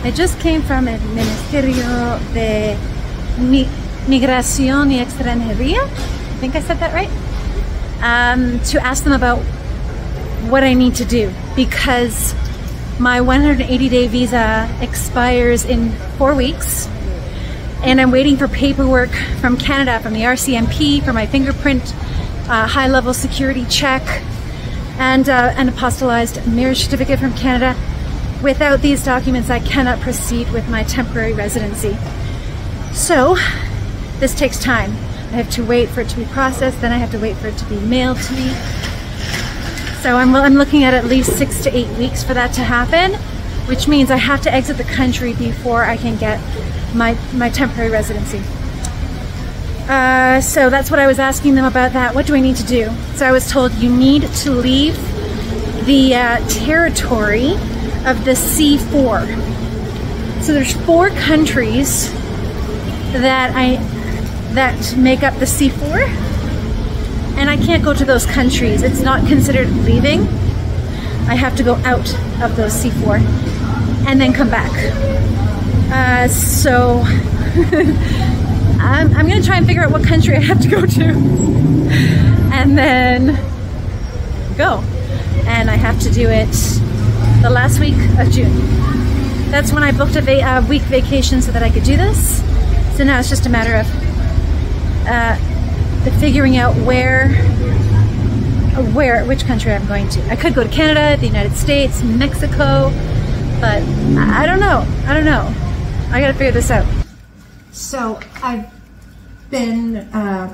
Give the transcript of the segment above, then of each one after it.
I just came from el Ministerio de Migración y Extranjería. I think I said that right. To ask them about what I need to do, because my 180-day visa expires in 4 weeks, and I'm waiting for paperwork from Canada, from the RCMP, for my fingerprint, high-level security check, and an apostillized marriage certificate from Canada. Without these documents, I cannot proceed with my temporary residency. So this takes time. I have to wait for it to be processed, then I have to wait for it to be mailed to me. So I'm looking at least 6 to 8 weeks for that to happen, which means I have to exit the country before I can get my temporary residency. So that's what I was asking them about that. What do I need to do? So I was told you need to leave the territory of the C4. So there's 4 countries that make up the C4, and I can't go to those countries. It's not considered leaving. I have to go out of those C4 and then come back. So I'm gonna try and figure out what country I have to go to and then go. And I have to do it the last week of June. That's when I booked a week vacation so that I could do this. So now it's just a matter of figuring out which country I'm going to. I could go to Canada, the United States, Mexico, but I don't know. I gotta figure this out. So I've been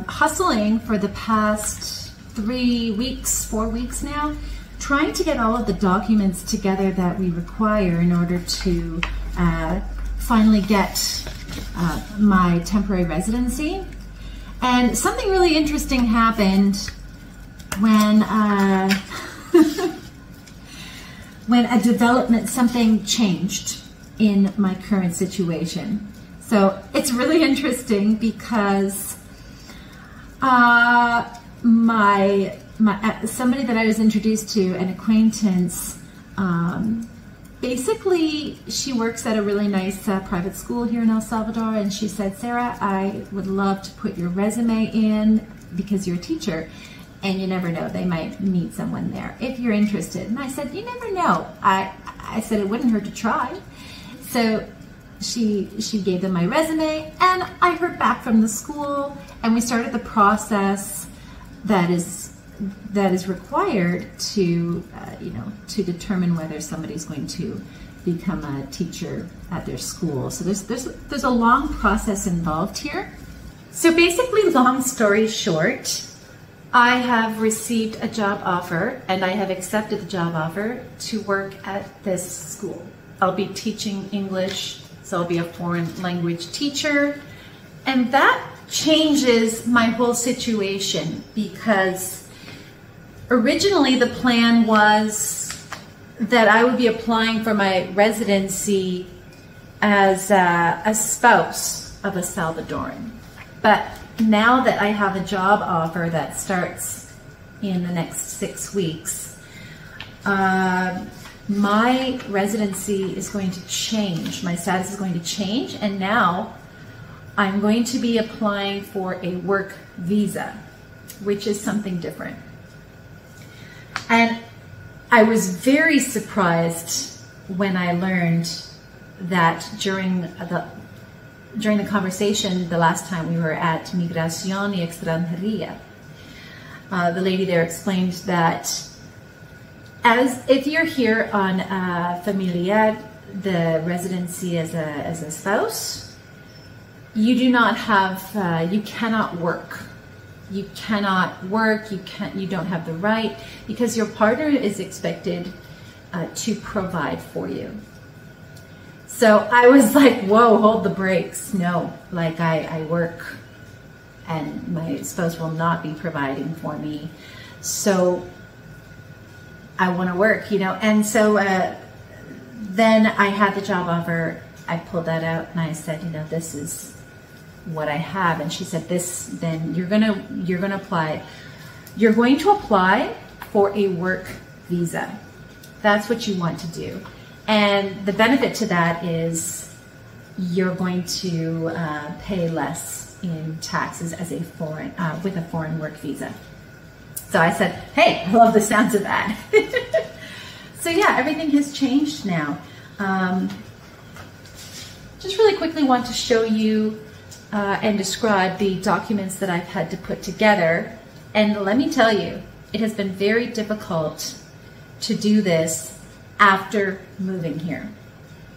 hustling for the past 3 weeks, 4 weeks now, trying to get all of the documents together that we require in order to finally get my temporary residency. And something really interesting happened when when something changed in my current situation. So it's really interesting because somebody that I was introduced to, an acquaintance, basically she works at a really nice private school here in El Salvador, and she said, Sarah, I would love to put your resume in because you're a teacher and you never know, they might need someone there if you're interested. And I said, you never know. I said it wouldn't hurt to try. So she gave them my resume, and I heard back from the school, and we started the process that is required to to determine whether somebody's going to become a teacher at their school. So there's a long process involved here. So basically, long story short, I have received a job offer, and I have accepted the job offer to work at this school. I'll be teaching English, so I'll be a foreign language teacher, and that changes my whole situation, because originally the plan was that I would be applying for my residency as a spouse of a Salvadoran. But now that I have a job offer that starts in the next 6 weeks, my residency is going to change. My status is going to change, and now I'm going to be applying for a work visa, which is something different. And I was very surprised when I learned that during the conversation the last time we were at Migración y Extranjería, the lady there explained that if you're here on familiar, the residency as a spouse, you do not have, you cannot work. You cannot work, you don't have the right, because your partner is expected to provide for you. So I was like, whoa, hold the brakes. No, like I work and my spouse will not be providing for me. So I want to work, and so then I had the job offer. I pulled that out and I said, this is what I have. And she said, then you're going to apply. You're going to apply for a work visa. That's what you want to do. And the benefit to that is you're going to pay less in taxes as a foreign with a foreign work visa. So I said, hey, I love the sounds of that. So yeah, everything has changed now. Just really quickly want to show you and describe the documents that I've had to put together. And let me tell you, it has been very difficult to do this after moving here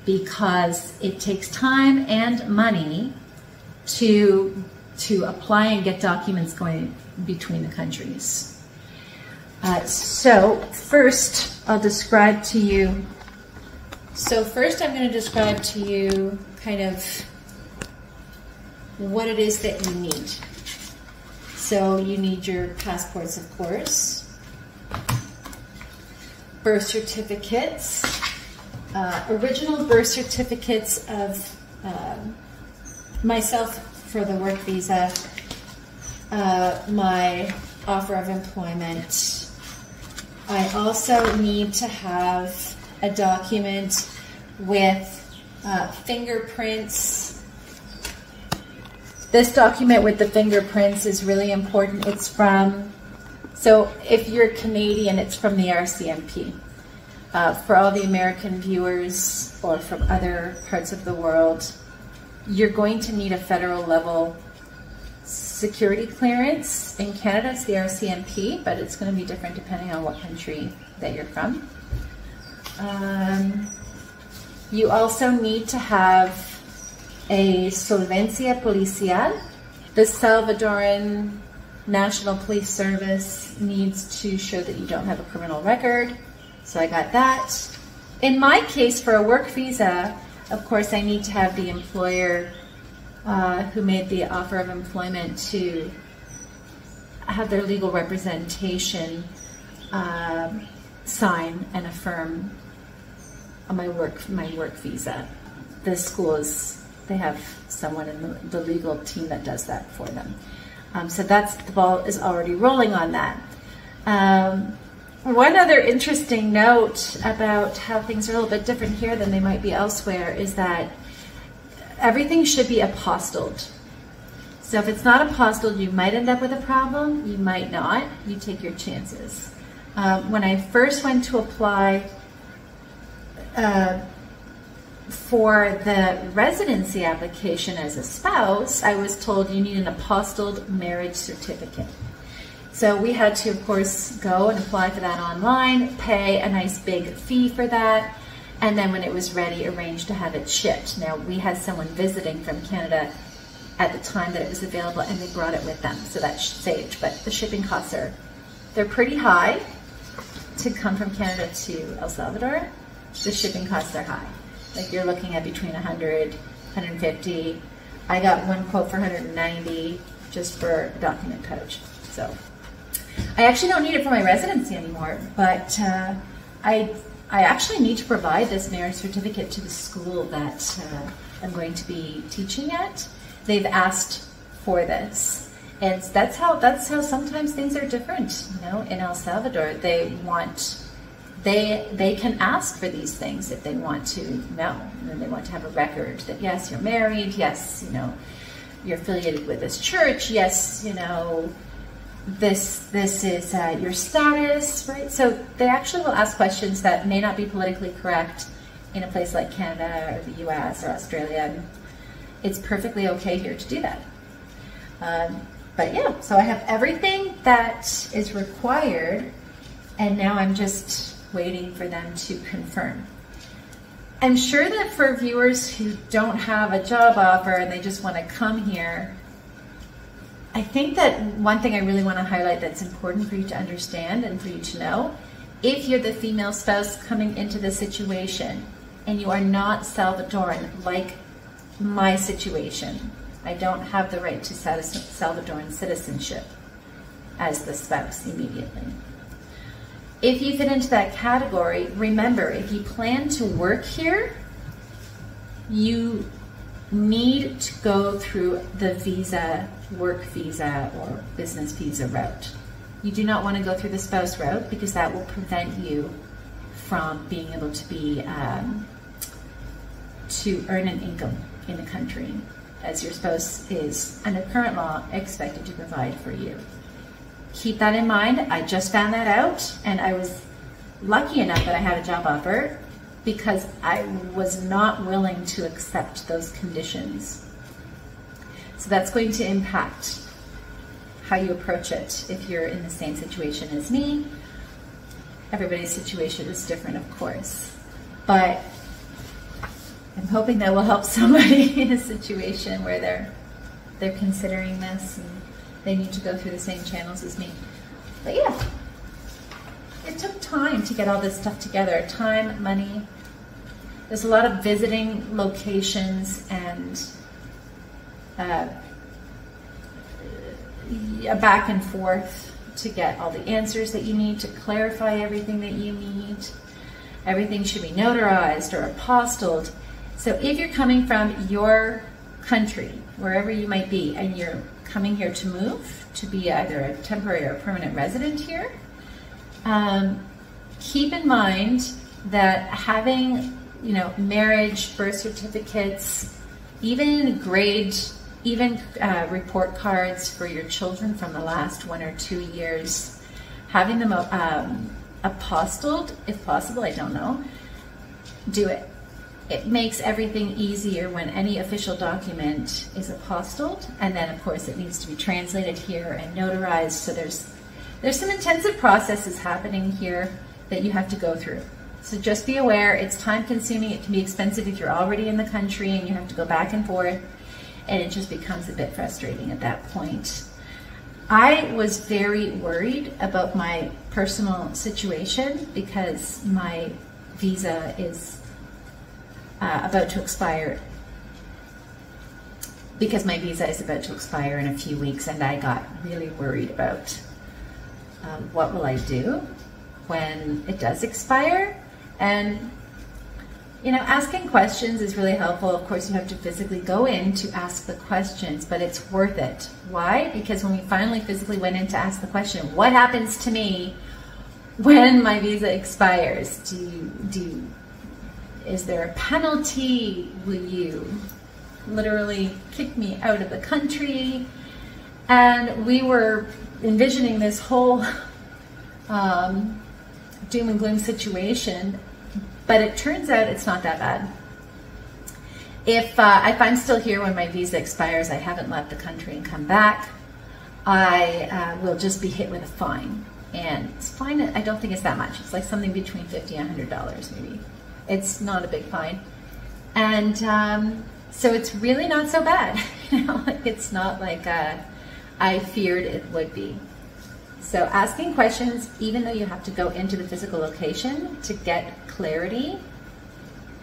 because it takes time and money to apply and get documents going between the countries. So first I'll describe to you, first I'm going to describe to you kind of what it is that you need. So you need your passports, of course, birth certificates, original birth certificates of myself for the work visa, my offer of employment. I also need to have a document with fingerprints. This document with the fingerprints is really important. It's from, so if you're Canadian, it's from the RCMP. For all the American viewers or from other parts of the world, you're going to need a federal level security clearance. In Canada, it's the RCMP, but it's going to be different depending on what country that you're from. You also need to have a solvencia policial. The Salvadoran National Police Service needs to show that you don't have a criminal record. So I got that. In my case, for a work visa, of course, I need to have the employer who made the offer of employment to have their legal representation sign and affirm on my work visa. The schools, they have someone in the legal team that does that for them. So the ball is already rolling on that. One other interesting note about how things are a little bit different here than they might be elsewhere is that everything should be apostilled. So if it's not apostilled, you might end up with a problem, you might not. You take your chances. When I first went to apply for the residency application as a spouse, I was told you need an apostilled marriage certificate. So we had to, of course, go and apply for that online, pay a nice big fee for that, and then when it was ready, arrange to have it shipped. Now, we had someone visiting from Canada at the time that it was available, and they brought it with them, so that saved. But the shipping costs they're pretty high to come from Canada to El Salvador. The shipping costs are high. Like you're looking at between 100, 150. I got one quote for 190 just for a document pouch. So I actually don't need it for my residency anymore, but I actually need to provide this marriage certificate to the school that I'm going to be teaching at. They've asked for this, and that's how sometimes things are different. You know, in El Salvador, they can ask for these things if they want to know, and they want to have a record that yes, you're married, yes, you know, you're affiliated with this church, yes, you know, this is your status, right? So they actually will ask questions that may not be politically correct in a place like Canada or the US or Australia. It's perfectly okay here to do that. But yeah, so I have everything that is required, and now I'm just waiting for them to confirm. I'm sure that for viewers who don't have a job offer and they just want to come here, I think that one thing I really want to highlight that's important for you to understand and for you to know, if you're the female spouse coming into the situation and you are not Salvadoran, like my situation, I don't have the right to Salvadoran citizenship as the spouse immediately. If you fit into that category, remember, if you plan to work here, you need to go through the visa, work visa or business visa route. You do not want to go through the spouse route because that will prevent you from being able to be to earn an income in the country, as your spouse is, under current law, expected to provide for you. Keep that in mind. I just found that out, and I was lucky enough that I had a job offer because I was not willing to accept those conditions. So that's going to impact how you approach it if you're in the same situation as me. Everybody's situation is different, of course, but I'm hoping that will help somebody in a situation where they're considering this and they need to go through the same channels as me. But yeah, it took time to get all this stuff together. Time, money. There's a lot of visiting locations and a back and forth to get all the answers that you need, to clarify everything that you need. Everything should be notarized or apostilled. So if you're coming from your country, wherever you might be, and you're coming here to move, to be either a temporary or permanent resident here, keep in mind that having, marriage, birth certificates, even report cards for your children from the last 1 or 2 years, having them apostilled, if possible, I don't know, do it. It makes everything easier when any official document is apostilled, and then of course it needs to be translated here and notarized. So there's some intensive processes happening here that you have to go through. So just be aware, it's time consuming, it can be expensive if you're already in the country and you have to go back and forth, and it just becomes a bit frustrating at that point. I was very worried about my personal situation because my visa is about to expire, in a few weeks, and I got really worried about what will I do when it does expire. And asking questions is really helpful. Of course, you have to physically go in to ask the questions, but it's worth it. Why? Because when we finally physically went in to ask the question, what happens to me when my visa expires? Is there a penalty? Will you literally kick me out of the country? And we were envisioning this whole doom and gloom situation, but it turns out it's not that bad. If I'm still here when my visa expires, I haven't left the country and come back, I will just be hit with a fine. And it's fine, I don't think it's that much. It's like something between $50 and $100 maybe. It's not a big fine. And so it's really not so bad. It's not like I feared it would be. So asking questions, even though you have to go into the physical location to get clarity,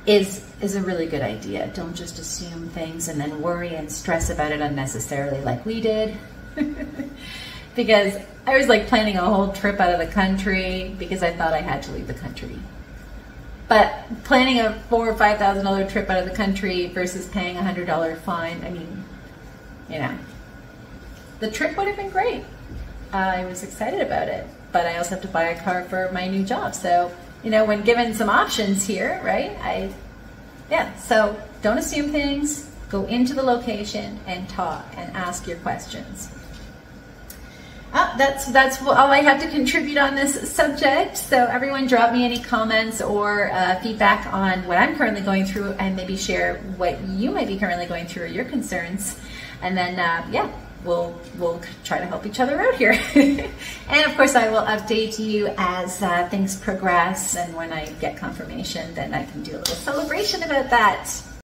is a really good idea. Don't just assume things and then worry and stress about it unnecessarily like we did. Because I was like planning a whole trip out of the country because I thought I had to leave the country. But planning a $4,000 or $5,000 trip out of the country versus paying a $100 fine, I mean, the trip would have been great. I was excited about it, but I also have to buy a car for my new job. So, when given some options here, right? So don't assume things, go into the location and talk and ask your questions. That's all I have to contribute on this subject. So everyone drop me any comments or feedback on what I'm currently going through, and maybe share what you might be currently going through or your concerns. And then, we'll try to help each other out here. And of course, I will update you as things progress, and when I get confirmation, then I can do a little celebration about that.